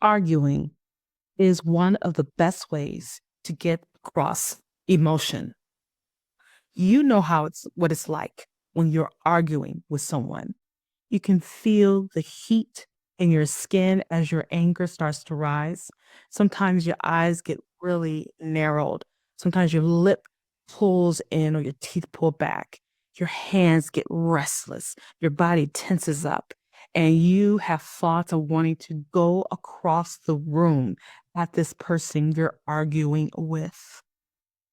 Arguing is one of the best ways to get across emotion. You know what it's like when you're arguing with someone. You can feel the heat in your skin as your anger starts to rise. Sometimes your eyes get really narrowed. Sometimes your lip pulls in or your teeth pull back. Your hands get restless. Your body tenses up. And you have thoughts of wanting to go across the room at this person you're arguing with.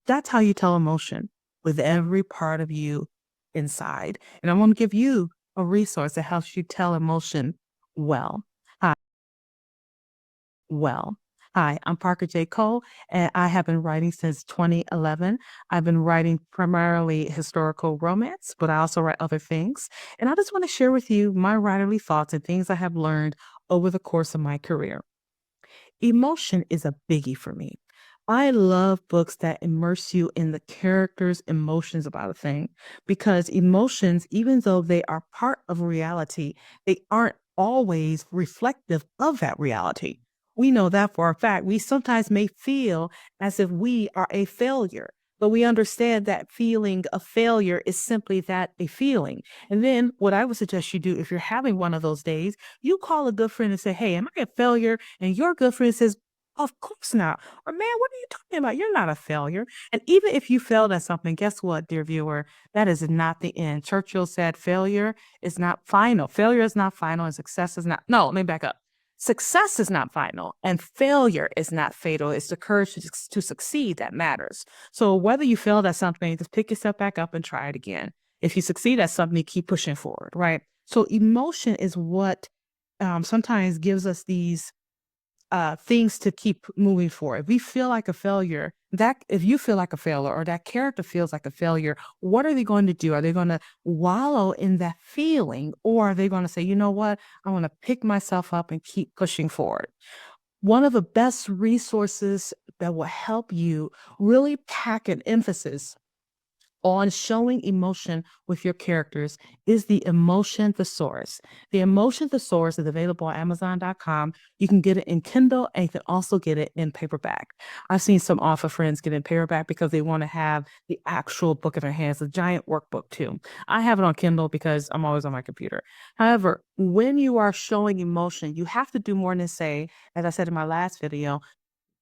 That's how you tell emotion, with every part of you inside. And I want to give you a resource that helps you tell emotion well. Hi, well. Hi, I'm Parker J. Cole, and I have been writing since 2011. I've been writing primarily historical romance, but I also write other things. And I just want to share with you my writerly thoughts and things I have learned over the course of my career. Emotion is a biggie for me. I love books that immerse you in the character's emotions about a thing because emotions, even though they are part of reality, they aren't always reflective of that reality. We know that for a fact. We sometimes may feel as if we are a failure, but we understand that feeling of failure is simply that a feeling. And then what I would suggest you do if you're having one of those days, you call a good friend and say, "Hey, am I a failure?" And your good friend says, "Of course not." Or, "Man, what are you talking about? You're not a failure." And even if you failed at something, guess what, dear viewer? That is not the end. Churchill said failure is not final. Failure is not final and success is not. No, let me back up. Success is not final and failure is not fatal. It's the courage to succeed that matters. So whether you failed at something, just pick yourself back up and try it again. If you succeed at something, keep pushing forward, right? So emotion is what sometimes gives us these things to keep moving forward. If we feel like a failure, that if you feel like a failure or that character feels like a failure, what are they going to do? Are they going to wallow in that feeling, or are they going to say, "You know what? I want to pick myself up and keep pushing forward"? One of the best resources that will help you really pack an emphasis on showing emotion with your characters is the Emotion Thesaurus. The Emotion Thesaurus is available on Amazon.com. You can get it in Kindle and you can also get it in paperback. I've seen some author friends get it in paperback because they want to have the actual book in their hands, a giant workbook too. I have it on Kindle because I'm always on my computer. However, when you are showing emotion, you have to do more than say, as I said in my last video,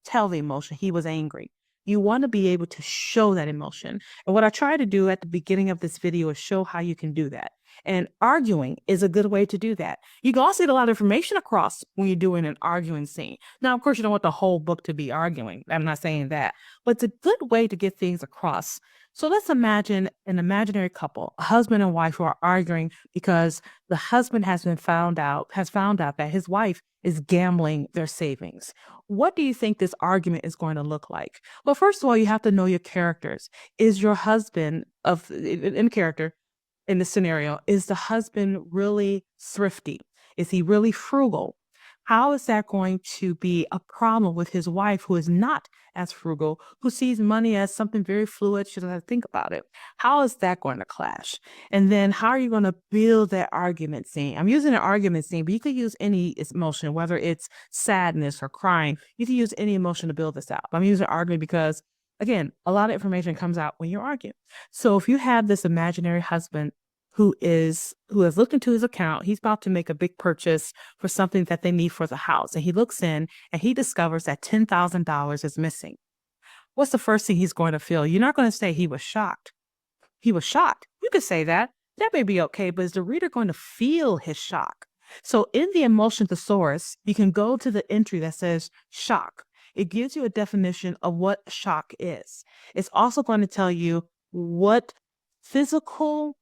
tell the emotion. He was angry. You want to be able to show that emotion. And what I try to do at the beginning of this video is show how you can do that. And arguing is a good way to do that. You can also get a lot of information across when you're doing an arguing scene. Now, of course, you don't want the whole book to be arguing. I'm not saying that, but it's a good way to get things across. So let's imagine an imaginary couple, a husband and wife who are arguing because the husband has found out that his wife is gambling their savings. What do you think this argument is going to look like? Well, first of all, you have to know your characters. Is your husband in character in this scenario, is the husband really thrifty? Is he really frugal? How is that going to be a problem with his wife who is not as frugal, who sees money as something very fluid? She doesn't have to think about it. How is that going to clash? And then how are you going to build that argument scene? I'm using an argument scene, but you could use any emotion, whether it's sadness or crying. You can use any emotion to build this out. I'm using argument because, again, a lot of information comes out when you're arguing. So if you have this imaginary husband who has looked into his account, he's about to make a big purchase for something that they need for the house. And he looks in and he discovers that $10,000 is missing. What's the first thing he's going to feel? You're not going to say he was shocked. He was shocked. You could say that. That may be okay, but is the reader going to feel his shock? So in the Emotion Thesaurus, you can go to the entry that says shock. It gives you a definition of what shock is. It's also going to tell you what physical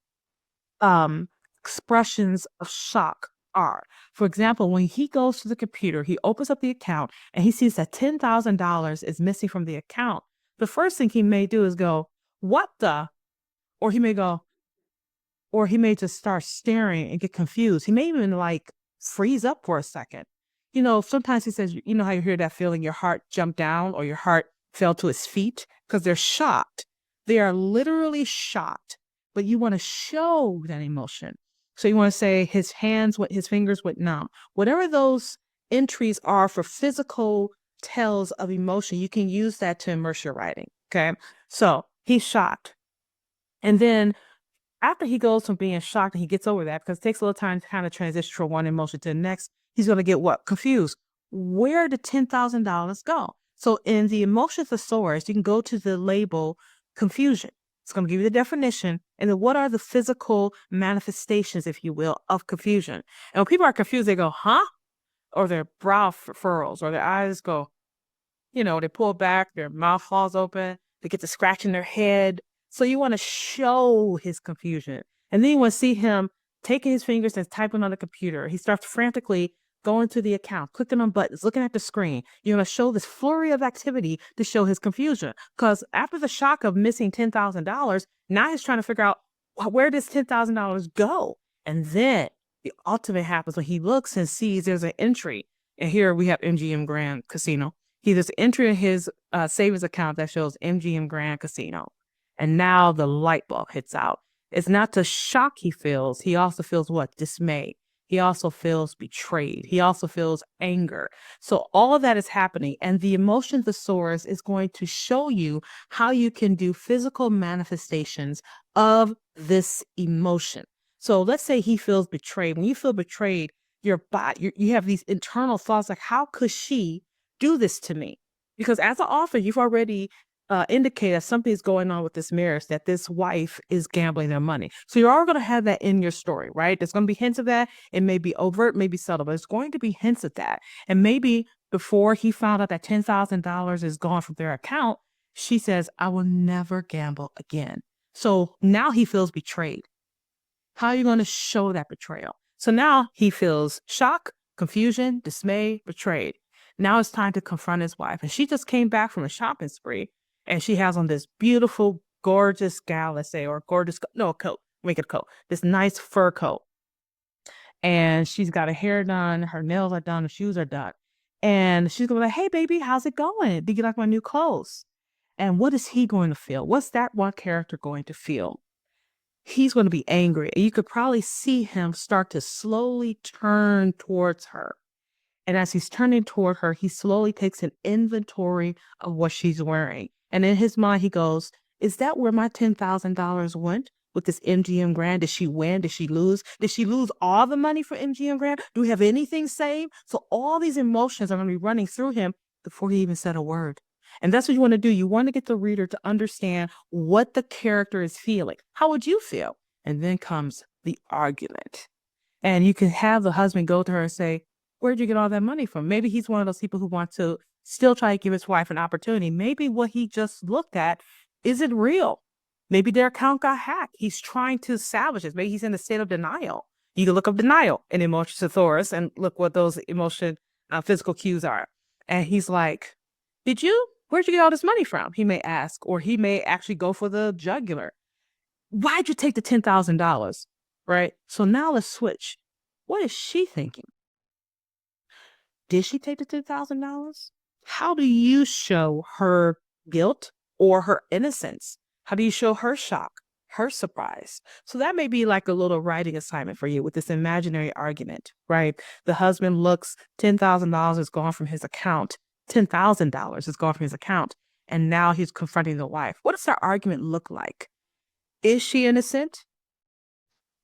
expressions of shock are. For example, when he goes to the computer, he opens up the account and he sees that $10,000 is missing from the account. The first thing he may do is go, "What the?" Or he may go, or he may just start staring and get confused. He may even like freeze up for a second. You know, sometimes he says, you know how you hear that feeling, your heart jumped down or your heart fell to his feet because they're shocked. They are literally shocked, but you want to show that emotion. So you want to say his fingers went numb. Whatever those entries are for physical tells of emotion, you can use that to immerse your writing. Okay. So he's shocked. And then after he goes from being shocked and he gets over that, because it takes a little time to kind of transition from one emotion to the next, he's going to get what? Confused. Where did $10,000 go? So in the Emotion Thesaurus, you can go to the label confusion. It's going to give you the definition. And then what are the physical manifestations, if you will, of confusion? And when people are confused, they go, huh? Or their brow furrows, or their eyes go, they pull back, their mouth falls open, they get to scratching their head. So you want to show his confusion. And then you want to see him taking his fingers and typing on the computer. He starts frantically going to the account, clicking on buttons, looking at the screen. You're going to show this flurry of activity to show his confusion. Because after the shock of missing $10,000, now he's trying to figure out, where does $10,000 go? And then the ultimate happens when he looks and sees there's an entry. And here we have MGM Grand Casino. He just entered his savings account that shows MGM Grand Casino. And now the light bulb hits out. It's not the shock he feels. He also feels what? Dismay. He also feels betrayed. He also feels anger. So all of that is happening. And the Emotion Thesaurus is going to show you how you can do physical manifestations of this emotion. So let's say he feels betrayed. When you feel betrayed, your body, you have these internal thoughts like, how could she do this to me? Because as an author, you've already indicated something is going on with this marriage, that this wife is gambling their money. So you're all going to have that in your story, right? There's going to be hints of that. It may be overt, maybe subtle, but it's going to be hints of that. And maybe before he found out that $10,000 is gone from their account, she says, I will never gamble again. So now he feels betrayed. How are you going to show that betrayal? So now he feels shock, confusion, dismay, betrayed. Now it's time to confront his wife. And she just came back from a shopping spree, and she has on this beautiful, gorgeous gown, let's say, or gorgeous, no, coat, make it a coat, this nice fur coat. And she's got her hair done, her nails are done, her shoes are done. And she's going to be like, hey, baby, how's it going? Did you like my new clothes? And what is he going to feel? What's that one character going to feel? He's going to be angry. And you could probably see him start to slowly turn towards her. And as he's turning toward her, he slowly takes an inventory of what she's wearing. And in his mind, he goes, is that where my $10,000 went with this MGM Grand? Did she win? Did she lose? Did she lose all the money for MGM Grand? Do we have anything saved? So all these emotions are going to be running through him before he even said a word. And that's what you want to do. You want to get the reader to understand what the character is feeling. How would you feel? And then comes the argument. And you can have the husband go to her and say, where'd you get all that money from? Maybe he's one of those people who want to still try to give his wife an opportunity. Maybe what he just looked at isn't real. Maybe their account got hacked. He's trying to salvage it. Maybe he's in a state of denial. You can look up denial in Emotion Thesaurus and look what those physical cues are. And he's like, where'd you get all this money from? He may ask, or he may actually go for the jugular. Why'd you take the $10,000? Right? So now let's switch. What is she thinking? Did she take the $10,000? How do you show her guilt or her innocence? How do you show her shock, her surprise? So that may be like a little writing assignment for you with this imaginary argument, right? The husband looks, $10,000 is gone from his account. $10,000 is gone from his account. And now he's confronting the wife. What does their argument look like? Is she innocent?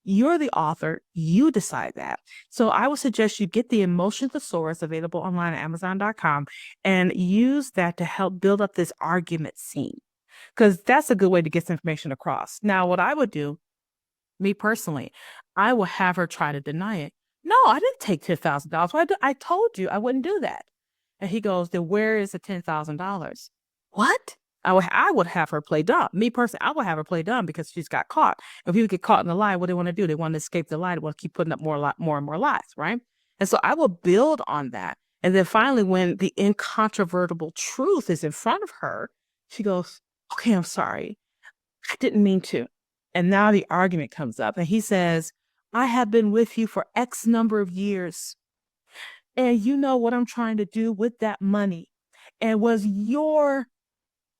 You're the author. You decide that. So I would suggest you get the Emotion Thesaurus available online at Amazon.com and use that to help build up this argument scene, because that's a good way to get some information across. Now, what I would do, me personally, I will have her try to deny it. No, I didn't take $10,000. I told you I wouldn't do that. And he goes, then where is the $10,000? What? I would have her play dumb. Me personally, I would have her play dumb because she's got caught. If you get caught in the lie, what do they want to do? They want to escape the lie. They want to keep putting up more and more lies, right? And so I will build on that. And then finally, when the incontrovertible truth is in front of her, she goes, okay, I'm sorry. I didn't mean to. And now the argument comes up and he says, I have been with you for X number of years. And you know what I'm trying to do with that money. And was your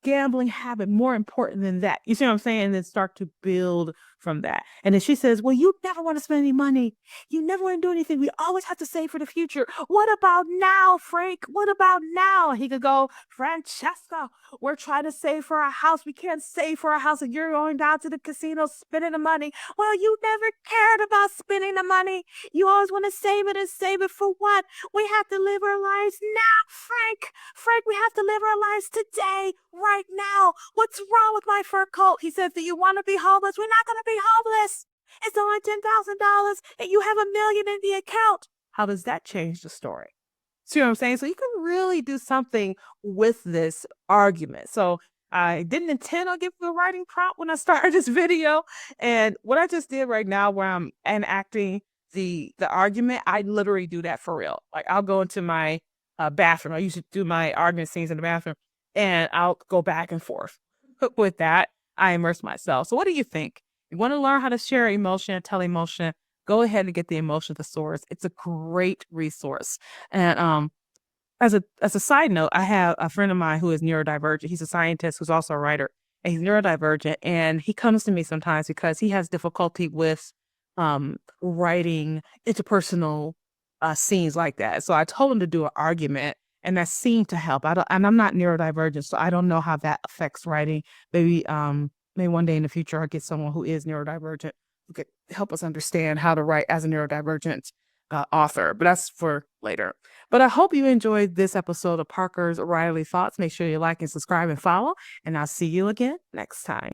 gambling habit more important than that? You see what I'm saying? And then start to build from that. And then she says, well, you never want to spend any money. You never want to do anything. We always have to save for the future. What about now, Frank? What about now? He could go, Francesca, we're trying to save for our house. We can't save for our house, and you're going down to the casino spending the money. Well, you never cared about spending the money. You always want to save it, and save it for what? We have to live our lives now, Frank. Frank, we have to live our lives today, right now. What's wrong with my fur coat? He says, do you want to be homeless? We're not going to be homeless. It's only $10,000 and you have $1 million in the account. How does that change the story? See what I'm saying? So you can really do something with this argument. So I didn't intend on giving a writing prompt when I started this video. And what I just did right now, where I'm enacting the argument, I literally do that for real. Like, I'll go into my bathroom. I usually do my argument scenes in the bathroom, and I'll go back and forth with that. I immerse myself. So what do you think? You want to learn how to share emotion and tell emotion? Go ahead and get the Emotion Thesaurus. It's a great resource. And as a side note, I have a friend of mine who is neurodivergent. He's a scientist who's also a writer, and he's neurodivergent. And he comes to me sometimes because he has difficulty with writing interpersonal scenes like that. So I told him to do an argument, and that seemed to help. And I'm not neurodivergent, so I don't know how that affects writing. Maybe one day in the future I'll get someone who is neurodivergent who could help us understand how to write as a neurodivergent author, but that's for later. But I hope you enjoyed this episode of Parker's Writerly Thoughts. Make sure you like and subscribe and follow, and I'll see you again next time.